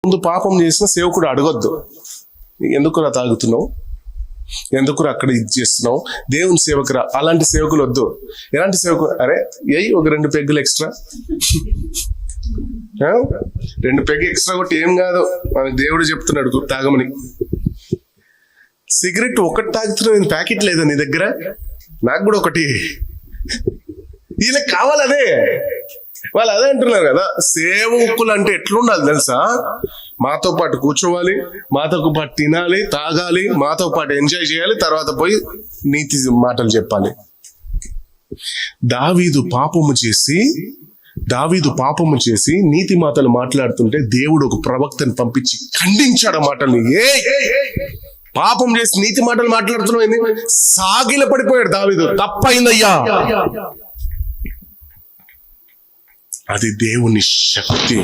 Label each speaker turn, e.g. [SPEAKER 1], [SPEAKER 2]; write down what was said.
[SPEAKER 1] ముందు పాపం చేసిన సేవకుడు అడగొద్దు, ఎందుకురా తాగుతున్నావు, ఎందుకురా అక్కడ ఇది చేస్తున్నావు, దేవుని సేవకురా. అలాంటి సేవకులు వద్దు. ఎలాంటి సేవకులు, అరే ఒక 2 పెగ్గులు ఎక్స్ట్రా, 2 పెగ్గు ఎక్స్ట్రా కొట్టి ఏం కాదు, మన దేవుడు చెప్తున్నాడు తాగమని. సిగరెట్ ఒకటి తాగుతున్నావు, ప్యాకెట్ లేదా నీ దగ్గర, నాకు కూడా ఒకటి. వీళ్ళకి కావాలి అదే, వాళ్ళు అదే అంటున్నారు కదా. సేవకులు అంటే ఎట్లుండాలి తెలుసా? మాతో పాటు కూర్చోవాలి, మాతో పాటు తినాలి, తాగాలి, మాతో పాటు ఎంజాయ్ చేయాలి, తర్వాత పోయి నీతి మాటలు చెప్పాలి. దావీదు పాపము చేసి నీతి మాటలు మాట్లాడుతుంటే దేవుడు ఒక ప్రవక్తని పంపించి ఖండించాడు ఆ మాటల్ని. పాపం చేసి నీతి మాటలు మాట్లాడుతున్నావు, సాగిల పడిపోయాడు దావీదు. తప్పైందయ్యా, అది దేవుని శక్తి.